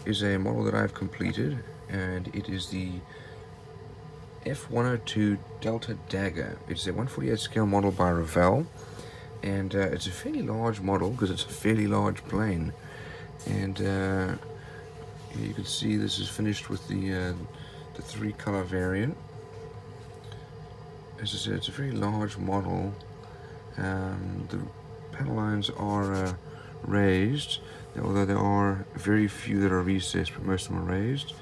is a model that I've completed, and it is the F-102 Delta Dagger. It's a 1/48 scale model by Revell, and it's a fairly large model because it's a fairly large plane. And you can see this is finished with the 3-color variant. As I said, it's a very large model. The panel lines are raised, although there are very few that are recessed, but most of them are raised.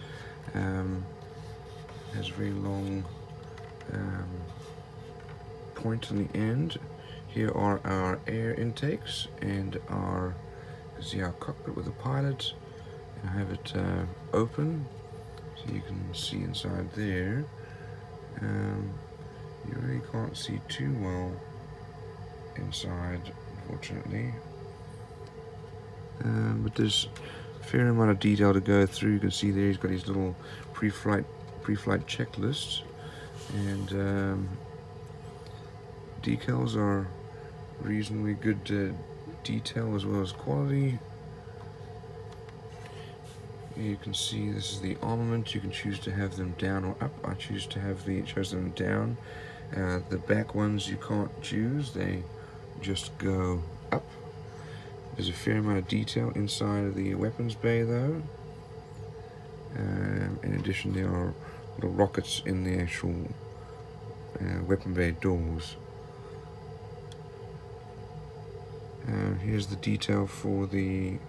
It has a very long point on the end. Here are our air intakes and our cockpit with the pilot. And I have it open, so you can see inside there. You really can't see too well inside, unfortunately. But there's a fair amount of detail to go through. You can see there he's got his little pre-flight checklist, and decals are reasonably good detail as well as quality. You can see this is the armament. You can choose to have them down or up. I choose to have chose them down. The back ones you can't choose, they just go up. There's a fair amount of detail inside of the weapons bay though. In addition, there are little rockets in the actual weapon bay doors. Here's the detail for the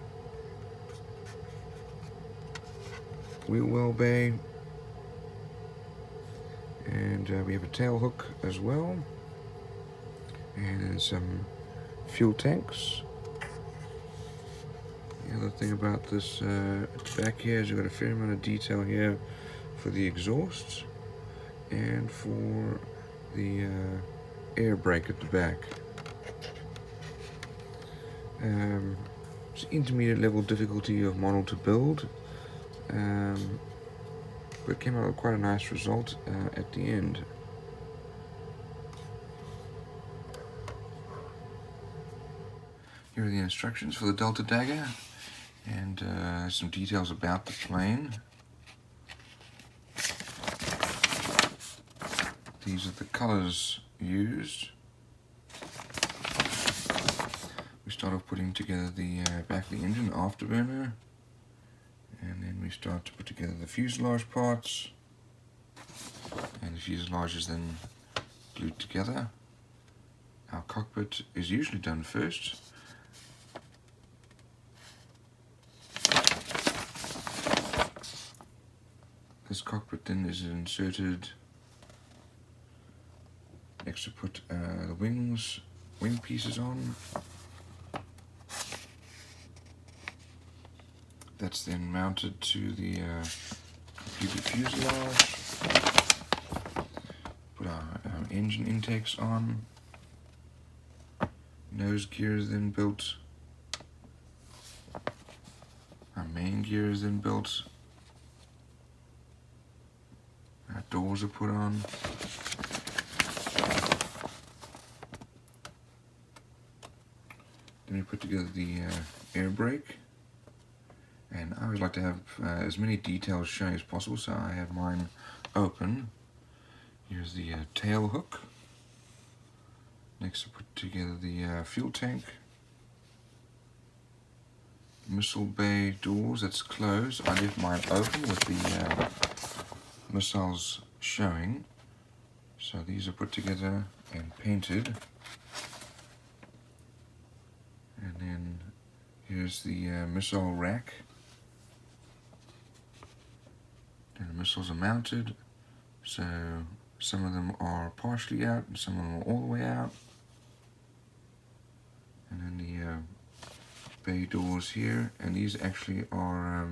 wheel well bay, and we have a tail hook as well, and then some fuel tanks. The other thing about this back here is you've got a fair amount of detail here for the exhausts and for the air brake at the back. It's intermediate level difficulty of model to build, but it came out with quite a nice result at the end. Here are the instructions for the Delta Dagger, and some details about the plane. These are the colors used. We start off putting together the back of the engine, afterburner, and then we start to put together the fuselage parts, and the fuselage is then glued together. Our cockpit is usually done first. This cockpit then is inserted next to put the wing pieces on. That's then mounted to the computer fuselage. Put our engine intakes on. Nose gear is then built. Our main gear is then built. Our doors are put on. Then we put together the air brake. And I always like to have as many details shown as possible, so I have mine open. Here's the tail hook. Next I put together the fuel tank. Missile bay doors, that's closed. I left mine open with the missiles showing. So these are put together and painted. And then here's the missile rack. And the missiles are mounted, so some of them are partially out and some of them are all the way out. And then the bay doors here, and these actually are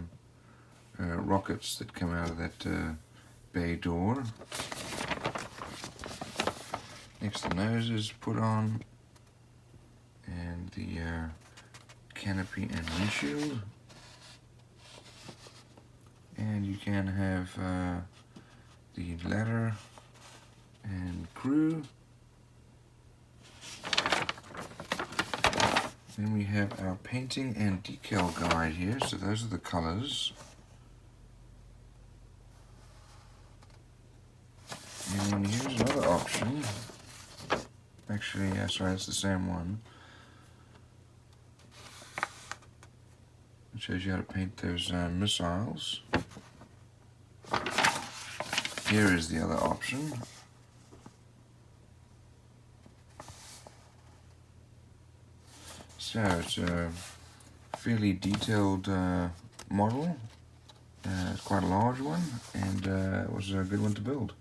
rockets that come out of that bay door. Next the nose is put on, and the canopy and windshield. And you can have the ladder and crew. Then we have our painting and decal guide here. So those are the colors. And then here's another option. Actually, yeah, sorry, it's the same one. It shows you how to paint those missiles. Here is the other option. So it's a fairly detailed model. It's quite a large one, and it was a good one to build.